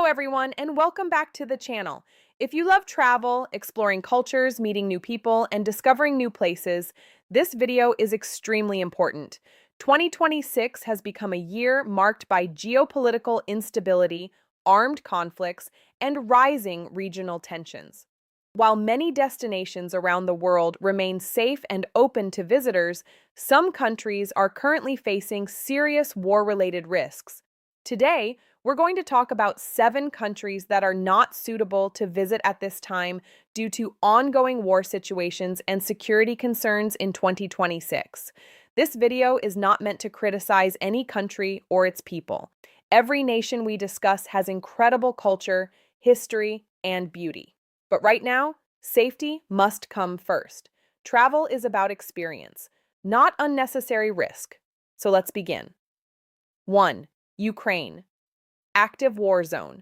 everyone, and welcome back to the channel. If you love travel, exploring cultures, meeting new people, and discovering new places, this video is extremely important. 2026 has become a year marked by geopolitical instability, armed conflicts, and rising regional tensions. While many destinations around the world remain safe and open to visitors, some countries are currently facing serious war-related risks. Today, we're going to talk about 7 countries that are not suitable to visit at this time due to ongoing war situations and security concerns in 2026. This video is not meant to criticize any country or its people. Every nation we discuss has incredible culture, history, and beauty. But right now, safety must come first. Travel is about experience, not unnecessary risk. So let's begin. 1. Ukraine. Active war zone.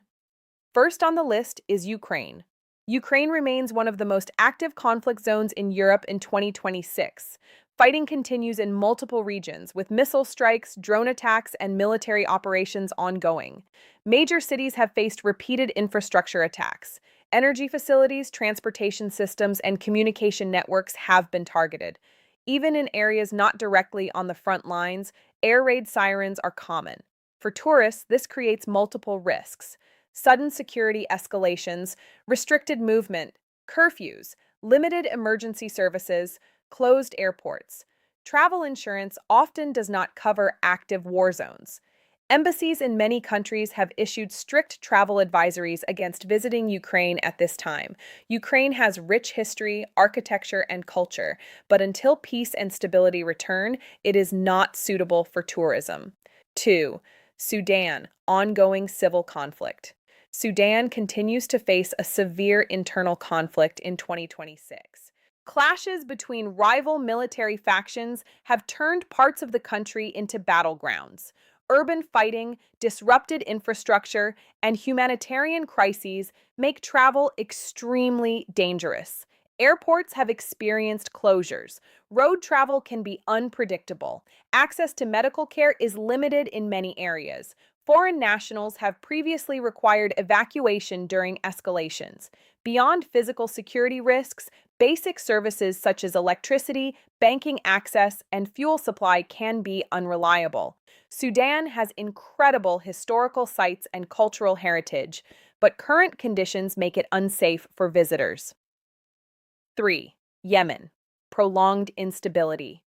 First on the list is Ukraine. Ukraine remains one of the most active conflict zones in Europe in 2026. Fighting continues in multiple regions, with missile strikes, drone attacks, and military operations ongoing. Major cities have faced repeated infrastructure attacks. Energy facilities, transportation systems, and communication networks have been targeted. Even in areas not directly on the front lines, air raid sirens are common. For tourists, this creates multiple risks: sudden security escalations, restricted movement, curfews, limited emergency services, closed airports. Travel insurance often does not cover active war zones. Embassies in many countries have issued strict travel advisories against visiting Ukraine at this time. Ukraine has rich history, architecture, and culture, but until peace and stability return, it is not suitable for tourism. 2. Sudan, ongoing civil conflict. Sudan continues to face a severe internal conflict in 2026. Clashes between rival military factions have turned parts of the country into battlegrounds. Urban fighting, disrupted infrastructure, and humanitarian crises make travel extremely dangerous. Airports have experienced closures. Road travel can be unpredictable. Access to medical care is limited in many areas. Foreign nationals have previously required evacuation during escalations. Beyond physical security risks, basic services such as electricity, banking access, and fuel supply can be unreliable. Sudan has incredible historical sites and cultural heritage, but current conditions make it unsafe for visitors. 3. Yemen. Prolonged instability.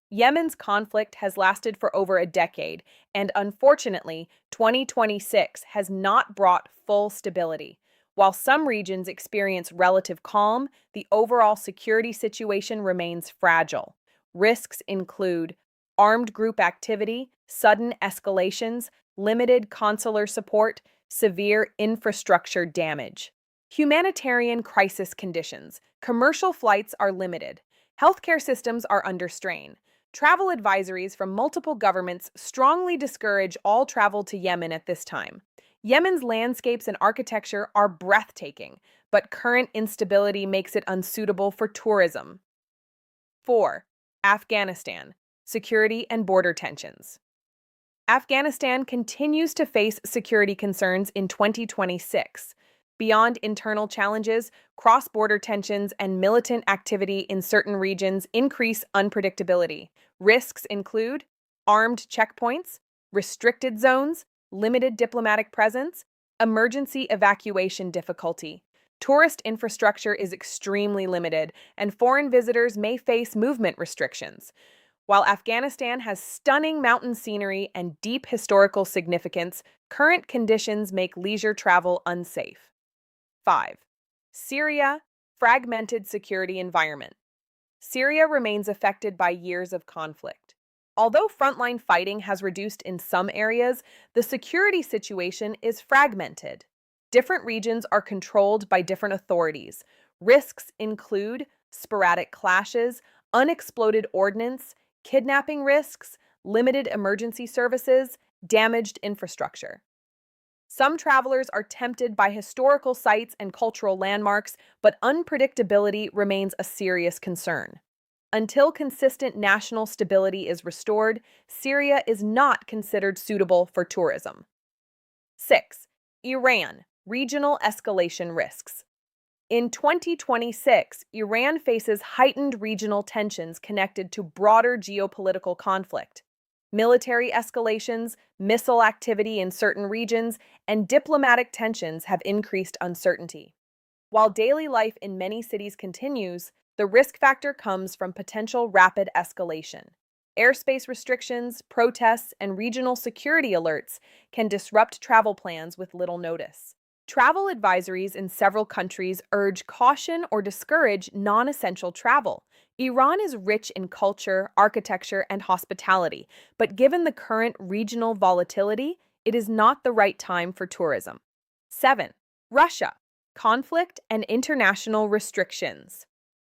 Yemen's conflict has lasted for over a decade, and unfortunately, 2026 has not brought full stability. While some regions experience relative calm, the overall security situation remains fragile. Risks include armed group activity, sudden escalations, limited consular support, severe infrastructure damage. Humanitarian crisis conditions. Commercial flights are limited. Healthcare systems are under strain. Travel advisories from multiple governments strongly discourage all travel to Yemen at this time. Yemen's landscapes and architecture are breathtaking, but current instability makes it unsuitable for tourism. 4. Afghanistan. Security and border tensions. Afghanistan continues to face security concerns in 2026. Beyond internal challenges, cross-border tensions and militant activity in certain regions increase unpredictability. Risks include armed checkpoints, restricted zones, limited diplomatic presence, emergency evacuation difficulty. Tourist infrastructure is extremely limited, and foreign visitors may face movement restrictions. While Afghanistan has stunning mountain scenery and deep historical significance, current conditions make leisure travel unsafe. 5. Syria, fragmented security environment. Syria remains affected by years of conflict. Although frontline fighting has reduced in some areas, the security situation is fragmented. Different regions are controlled by different authorities. Risks include sporadic clashes, unexploded ordnance, kidnapping risks, limited emergency services, damaged infrastructure. Some travelers are tempted by historical sites and cultural landmarks, but unpredictability remains a serious concern. Until consistent national stability is restored, Syria is not considered suitable for tourism. 6. Iran, regional escalation risks. In 2026, Iran faces heightened regional tensions connected to broader geopolitical conflict. Military escalations, missile activity in certain regions, and diplomatic tensions have increased uncertainty. While daily life in many cities continues, the risk factor comes from potential rapid escalation. Airspace restrictions, protests, and regional security alerts can disrupt travel plans with little notice. Travel advisories in several countries urge caution or discourage non-essential travel. Iran is rich in culture, architecture, and hospitality, but given the current regional volatility, it is not the right time for tourism. 7. Russia. Conflict and international restrictions.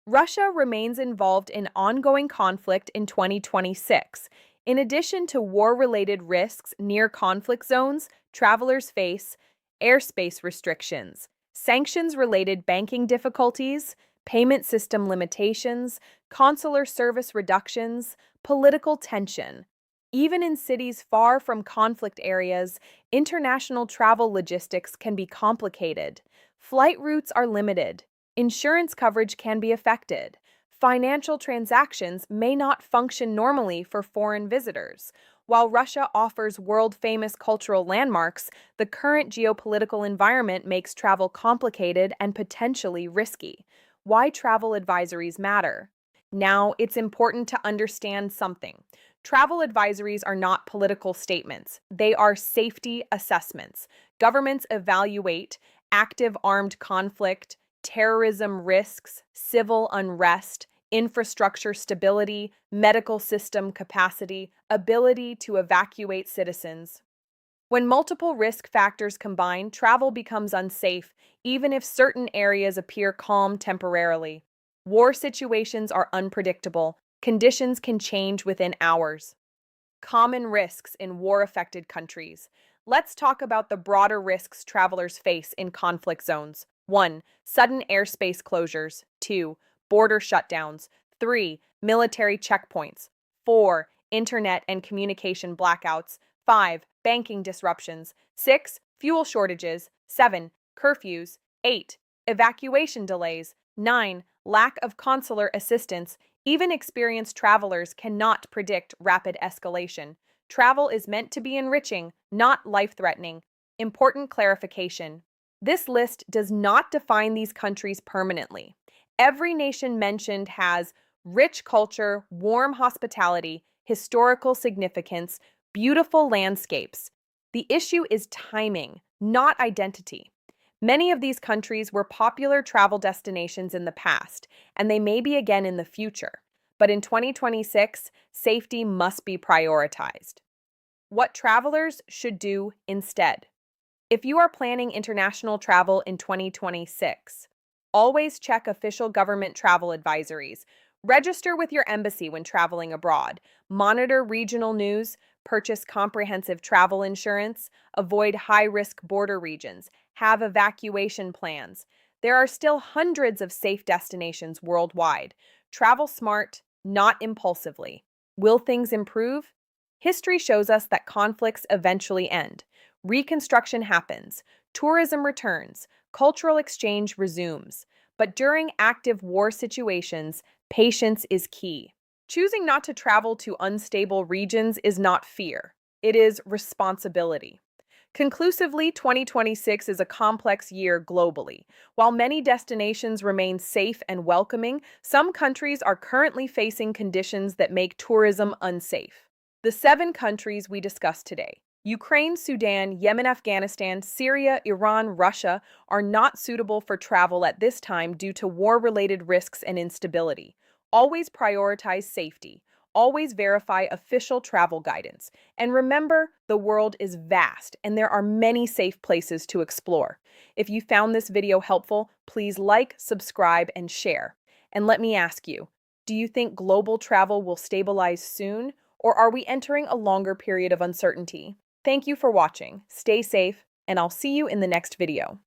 Russia remains involved in ongoing conflict in 2026. In addition to war-related risks near conflict zones, travelers face airspace restrictions, sanctions-related banking difficulties, payment system limitations, consular service reductions, political tension. Even in cities far from conflict areas, international travel logistics can be complicated. Flight routes are limited. Insurance coverage can be affected. Financial transactions may not function normally for foreign visitors. While Russia offers world-famous cultural landmarks, the current geopolitical environment makes travel complicated and potentially risky. Why travel advisories matter? Now, it's important to understand something. Travel advisories are not political statements. They are safety assessments. Governments evaluate active armed conflict, terrorism risks, civil unrest, infrastructure stability, medical system capacity, ability to evacuate citizens. When multiple risk factors combine, travel becomes unsafe, even if certain areas appear calm temporarily. War situations are unpredictable. Conditions can change within hours. Common risks in war-affected countries. Let's talk about the broader risks travelers face in conflict zones. 1. Sudden airspace closures. 2. Border shutdowns. 3. Military checkpoints. 4. Internet and communication blackouts. 5. Banking disruptions. 6. Fuel shortages. 7. Curfews. 8. Evacuation delays. 9. Lack of consular assistance. Even experienced travelers cannot predict rapid escalation. Travel is meant to be enriching, not life-threatening. Important clarification. This list does not define these countries permanently. Every nation mentioned has rich culture, warm hospitality, historical significance, beautiful landscapes. The issue is timing, not identity. Many of these countries were popular travel destinations in the past, and they may be again in the future. But in 2026, safety must be prioritized. What travelers should do instead. If you are planning international travel in 2026, always check official government travel advisories. Register with your embassy when traveling abroad. Monitor regional news. Purchase comprehensive travel insurance. Avoid high-risk border regions. Have evacuation plans. There are still hundreds of safe destinations worldwide. Travel smart, not impulsively. Will things improve? History shows us that conflicts eventually end. Reconstruction happens. Tourism returns. Cultural exchange resumes. But during active war situations, patience is key. Choosing not to travel to unstable regions is not fear. It is responsibility. Conclusively, 2026 is a complex year globally. While many destinations remain safe and welcoming, some countries are currently facing conditions that make tourism unsafe. The 7 countries we discussed today, Ukraine, Sudan, Yemen, Afghanistan, Syria, Iran, Russia, are not suitable for travel at this time due to war-related risks and instability. Always prioritize safety. Always verify official travel guidance. And remember, the world is vast and there are many safe places to explore. If you found this video helpful, please like, subscribe, and share. And let me ask you, do you think global travel will stabilize soon, or are we entering a longer period of uncertainty? Thank you for watching. Stay safe, and I'll see you in the next video.